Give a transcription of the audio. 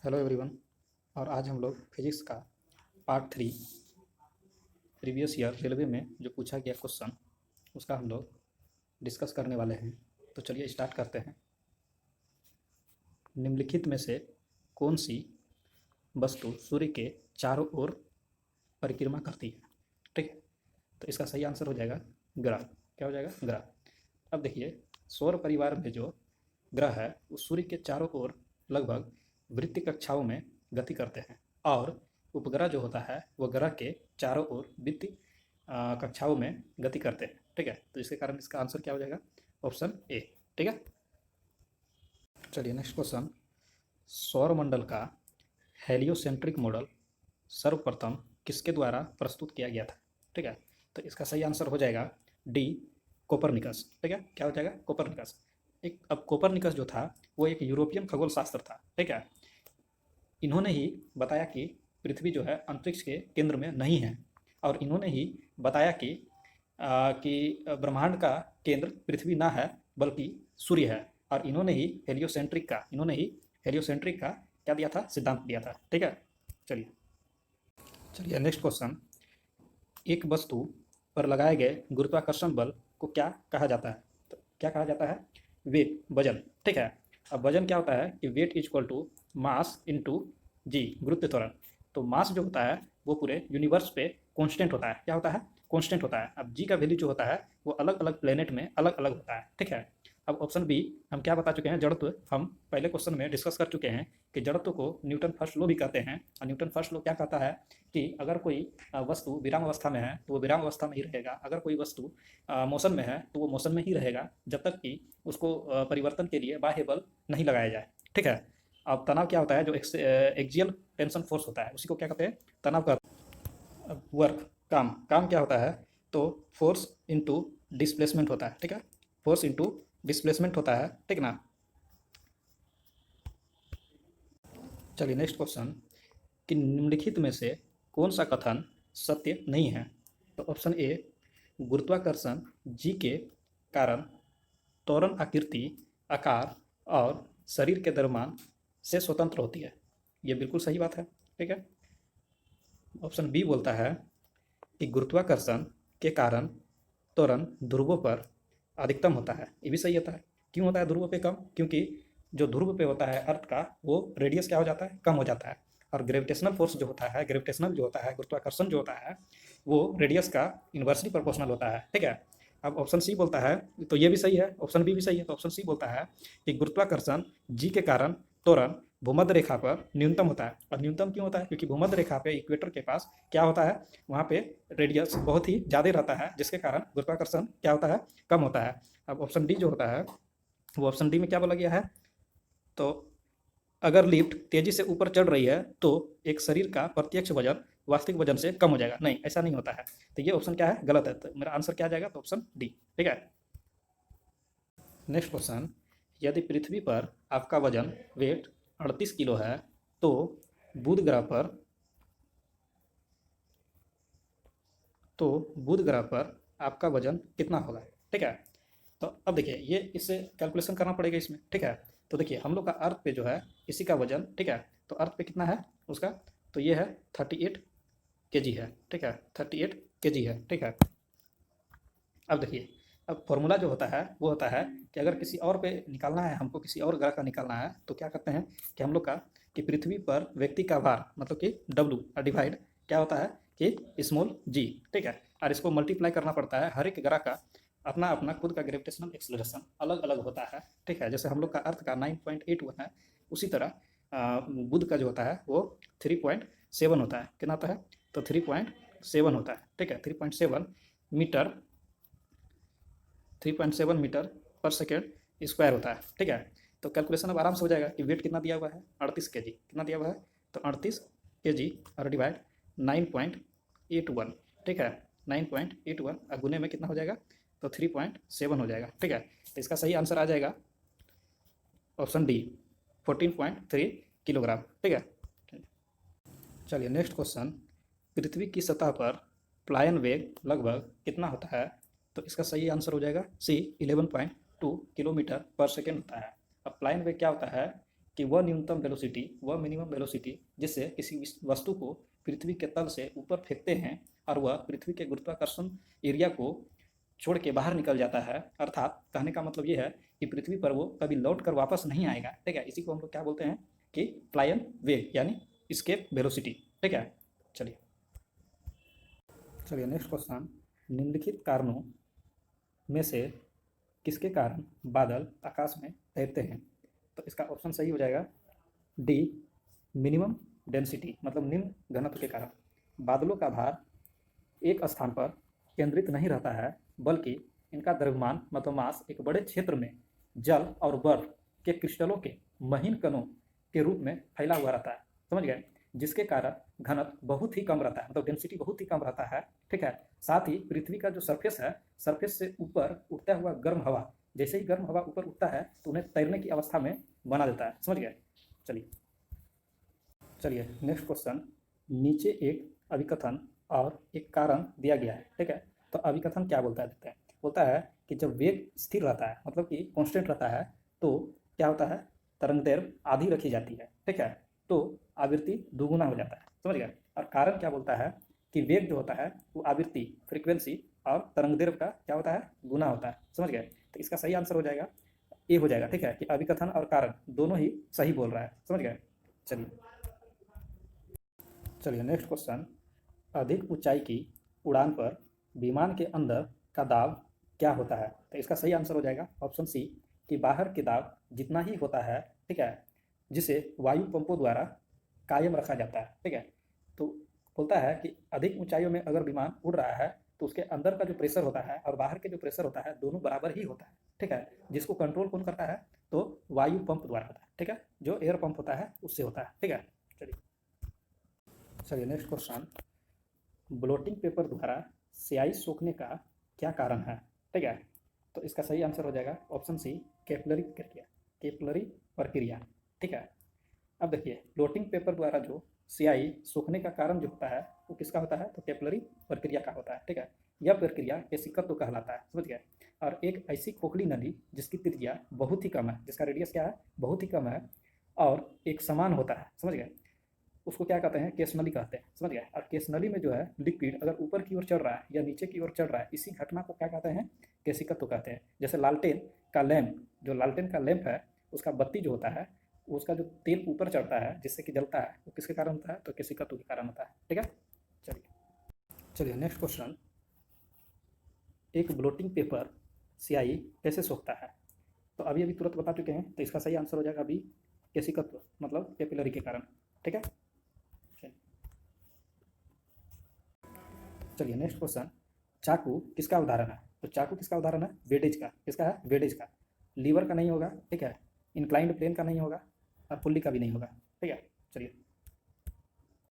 Hello everyone. और आज हम लोग फिजिक्स का पार्ट 3 प्रीवियस ईयर रेलवे में जो पूछा गया क्वेश्चन उसका हम लोग डिस्कस करने वाले हैं। तो चलिए स्टार्ट करते हैं। निम्नलिखित में से कौन सी वस्तु सूर्य के चारों ओर परिक्रमा करती है? ठीक है, तो इसका सही आंसर हो जाएगा ग्रह। क्या हो जाएगा? ग्रह। अब देखिए, सौर परिवार में जो ग्रह है वो सूर्य के चारों ओर लगभग वृत्तीय कक्षाओं में गति करते हैं, और उपग्रह जो होता है वो ग्रह के चारों ओर वृत्तीय कक्षाओं में गति करते हैं। ठीक है, तो इसके कारण इसका आंसर क्या हो जाएगा? Option A. ठीक है, चलिए नेक्स्ट क्वेश्चन। सौरमंडल का हेलियोसेंट्रिक मॉडल सर्वप्रथम किसके द्वारा प्रस्तुत किया गया था? ठीक है, तो इसका सही आंसर हो जाएगा डी, कोपरनिकस। ठीक है, क्या हो जाएगा? कोपरनिकस। अब कोपरनिकस जो था वो एक यूरोपियन खगोल शास्त्र था। ठीक है, इन्होंने ही बताया कि पृथ्वी जो है अंतरिक्ष के केंद्र में नहीं है, और इन्होंने ही बताया कि ब्रह्मांड का केंद्र पृथ्वी ना है बल्कि सूर्य है। और इन्होंने ही हेलियोसेंट्रिक का क्या दिया था? सिद्धांत दिया था। ठीक है, चलिए चलिए नेक्स्ट क्वेश्चन। एक वस्तु पर लगाए गए गुरुत्वाकर्षण बल को क्या कहा जाता है? तो क्या कहा जाता है? वेट, वजन। ठीक है, अब वजन क्या होता है कि weight is equal to mass into g, गुरुत्व त्वरण। तो मास जो होता है वो पूरे यूनिवर्स पे कांस्टेंट होता है। क्या होता है? कांस्टेंट होता है। अब जी का वैल्यू जो होता है वो अलग अलग प्लेनेट में अलग अलग होता है। ठीक है, अब ऑप्शन बी हम क्या बता चुके हैं? जड़त्व। हम पहले क्वेश्चन में डिस्कस कर चुके हैं कि जड़त्व को न्यूटन फर्स्ट लॉ भी कहते हैं। और न्यूटन फर्स्ट लॉ क्या कहता है कि अगर कोई वस्तु विराम अवस्था में है तो वो विराम अवस्था में ही रहेगा, अगर कोई वस्तु मोशन में है तो वो मोशन में ही रहेगा, जब तक कि उसको परिवर्तन के लिए बाह्य बल नहीं लगाया जाए। ठीक है, अब तनाव क्या होता है? जो एक्सियल टेंशन फोर्स होता है उसी को क्या कहते हैं? तनाव का। अब वर्क, काम। काम क्या होता है? तो फोर्स इंटू डिस्प्लेसमेंट होता है। ठीक है, फोर्स इंटू डिस्प्लेसमेंट होता है। ठीक ना। चलिए नेक्स्ट क्वेश्चन, कि निम्नलिखित में से कौन सा कथन सत्य नहीं है? तो ऑप्शन ए, गुरुत्वाकर्षण जी के कारण त्वरण आकृति, आकार और शरीर के द्रव्यमान से स्वतंत्र होती है। ये बिल्कुल सही बात है। ठीक है, ऑप्शन बी बोलता है कि गुरुत्वाकर्षण के कारण त्वरण ध्रुवों पर अधिकतम होता है। ये भी सही होता है। क्यों होता है ध्रुव पे कम? क्योंकि जो ध्रुव पे होता है अर्थ का वो रेडियस क्या हो जाता है? कम हो जाता है। और ग्रेविटेशनल फोर्स जो होता है, ग्रेविटेशनल जो होता है, गुरुत्वाकर्षण जो होता है वो रेडियस का इन्वर्सली प्रोपोर्शनल होता है। ठीक है, अब ऑप्शन सी बोलता है, तो ये भी सही है, ऑप्शन बी भी सही है। तो ऑप्शन सी बोलता है कि गुरुत्वाकर्षण जी के कारण त्वरण भूमध्य रेखा पर न्यूनतम होता है। और न्यूनतम क्यों होता है? क्योंकि भूमध्य रेखा पे इक्वेटर के पास क्या होता है? वहाँ पे रेडियस बहुत ही ज़्यादा रहता है, जिसके कारण गुरुत्वाकर्षण क्या होता है? कम होता है। अब ऑप्शन डी जो होता है वो ऑप्शन डी में क्या बोला गया है? तो अगर लिफ्ट तेजी से ऊपर चढ़ रही है तो एक शरीर का प्रत्यक्ष वजन वास्तविक वजन से कम हो जाएगा। नहीं, ऐसा नहीं होता है। तो ये ऑप्शन क्या है? गलत है। तो मेरा आंसर क्या आ जाएगा? तो ऑप्शन डी। ठीक है, नेक्स्ट क्वेश्चन। यदि पृथ्वी पर आपका वजन वेट 38 किलो है तो बुध ग्रह पर तो बुध ग्रह पर आपका वजन कितना होगा? ठीक है, तो अब देखिए ये इससे कैलकुलेशन करना पड़ेगा इसमें। ठीक है, तो देखिए हम लोग का अर्थ पे जो है इसी का वजन, ठीक है, तो अर्थ पे कितना है उसका? तो ये है 38 kg है। ठीक है, 38 kg है। ठीक है, अब देखिए, अब फॉर्मूला जो होता है वो होता है कि अगर किसी और पे निकालना है, हमको किसी और ग्रह का निकालना है, तो क्या करते हैं कि हम लोग का कि पृथ्वी पर व्यक्ति का भार मतलब कि डब्लू डिवाइड क्या होता है कि स्मॉल जी। ठीक है, और इसको मल्टीप्लाई करना पड़ता है। हर एक ग्रह का अपना अपना खुद का ग्रेविटेशनल एक्सेलरेशन अलग अलग होता है। ठीक है, जैसे हम लोग का अर्थ का 9.81 है, उसी तरह बुध का जो होता है वो 3.7 होता है। कितना होता है? तो 3.7 होता है। ठीक है, 3.7 मीटर, 3.7 मीटर पर सेकेंड स्क्वायर होता है। ठीक है, तो कैलकुलेशन अब आराम से हो जाएगा कि वेट कितना दिया हुआ है? 38 kg। कितना दिया हुआ है? तो 38 kg और डिवाइड 9.81। ठीक है, 9.81 और गुने में कितना हो जाएगा? तो 3.7 हो जाएगा। ठीक है, तो इसका सही आंसर आ जाएगा ऑप्शन डी, 14.3 किलोग्राम। ठीक है, चलिए नेक्स्ट क्वेश्चन। पृथ्वी की सतह पर प्लायन वेग लगभग कितना होता है? तो इसका सही आंसर हो जाएगा सी, 11.2 किलोमीटर पर सेकेंड होता है। अब प्लायन वेग क्या होता है कि वह न्यूनतम वेलोसिटी, वह मिनिमम वेलोसिटी जिससे किसी वस्तु को पृथ्वी के तल से ऊपर फेंकते हैं और वह पृथ्वी के गुरुत्वाकर्षण एरिया को छोड़ के बाहर निकल जाता है, अर्थात कहने का मतलब ये है कि पृथ्वी पर वो कभी लौट कर वापस नहीं आएगा। ठीक है, इसी को हम लोग क्या बोलते हैं कि फ्लायन वेग यानी एस्केप वेलोसिटी। ठीक है, चलिए चलिए नेक्स्ट क्वेश्चन, निम्नलिखित कारणों में से किसके कारण बादल आकाश में तैरते हैं? तो इसका ऑप्शन सही हो जाएगा डी, मिनिमम डेंसिटी, मतलब निम्न घनत्व के कारण। बादलों का भार एक स्थान पर केंद्रित नहीं रहता है, बल्कि इनका द्रव्यमान मतलब मास एक बड़े क्षेत्र में जल और बर्फ के क्रिस्टलों के महीन कणों के रूप में फैला हुआ रहता है। समझ गए? जिसके कारण घनत्व बहुत ही कम रहता है, मतलब डेंसिटी बहुत ही कम रहता है। ठीक है, साथ ही पृथ्वी का जो सरफेस है, सरफेस से ऊपर उठता हुआ गर्म हवा, जैसे ही गर्म हवा ऊपर उठता है तो उन्हें तैरने की अवस्था में बना देता है। समझ गए? चलिए चलिए नेक्स्ट क्वेश्चन, नीचे एक अभिकथन और एक कारण दिया गया है। ठीक है, तो अभिकथन क्या बोलता है देखते हैं। बोलता है कि जब वेग स्थिर रहता है, मतलब कि कांस्टेंट रहता है, तो क्या होता है, तरंगदैर्घ्य आधी रखी जाती है। ठीक है, तो आवृत्ति दोगुना हो जाता है। समझ गए? और कारण क्या बोलता है कि वेग जो होता है वो आवृत्ति, फ्रीक्वेंसी और तरंगदैर्घ्य का क्या होता है, गुना होता है। समझ गए? तो इसका सही आंसर हो जाएगा ए हो जाएगा। ठीक है, कि अभिकथन और कारण दोनों ही सही बोल रहा है। समझ गए? चलिए चलिए नेक्स्ट क्वेश्चन, अधिक ऊंचाई की उड़ान पर विमान के अंदर का दाब क्या होता है? तो इसका सही आंसर हो जाएगा ऑप्शन सी, कि बाहर के दाब जितना ही होता है, ठीक है, जिसे वायु पंपों द्वारा कायम रखा जाता है। ठीक है, तो बोलता है कि अधिक ऊंचाइयों में अगर विमान उड़ रहा है तो उसके अंदर का जो प्रेशर होता है और बाहर के जो प्रेशर होता है दोनों बराबर ही होता है। ठीक है, जिसको कंट्रोल कौन करता है, तो वायु पंप द्वारा होता है। ठीक है, जो एयर पंप होता है उससे होता है। ठीक है, चलिए चलिए नेक्स्ट क्वेश्चन, ब्लोटिंग पेपर द्वारा स्याही सोखने का क्या कारण है? ठीक है, तो इसका सही आंसर हो जाएगा ऑप्शन सी, कैपिलरी प्रक्रिया, कैपिलरी प्रक्रिया। ठीक है, अब देखिए ब्लोटिंग पेपर द्वारा जो स्याही सूखने का कारण जो होता है वो किसका होता है, तो कैपिलरी प्रक्रिया का होता है। ठीक है, यह प्रक्रिया केशिकत्व कहलाता है। समझ गए? और एक ऐसी खोखली नली जिसकी त्रिज्या बहुत ही कम है, जिसका रेडियस क्या है, बहुत ही कम है, और एक समान होता है। समझ गए? उसको क्या कहते हैं, केस नली कहते हैं। समझ गए? और केस नली में जो है लिक्विड अगर ऊपर की ओर चढ़ रहा है या नीचे की ओर चढ़ रहा है, इसी घटना को क्या कहते हैं, केशिकत्व कहते हैं। जैसे लालटेन का लैंप, जो लालटेन का लैंप है उसका बत्ती जो होता है, उसका जो तेल ऊपर चढ़ता है जिससे कि जलता है, वो किसके कारण होता है, तो केशिकत्व के कारण होता है। ठीक है, चलिए चलिए नेक्स्ट क्वेश्चन, एक ब्लोटिंग पेपर स्याही कैसे सोखता है? तो अभी अभी तुरंत बता चुके हैं, तो इसका सही आंसर हो जाएगा अभी केशिकत्व, मतलब कैपिलरी के कारण। ठीक है, चलिए नेक्स्ट क्वेश्चन, चाकू किसका उदाहरण है? तो चाकू किसका उदाहरण है, वेडेज का। किसका है, वेडेज का। लीवर का नहीं होगा, ठीक है, इंक्लाइंड प्लेन का नहीं होगा, और पुल्ली का भी नहीं होगा। ठीक है, चलिए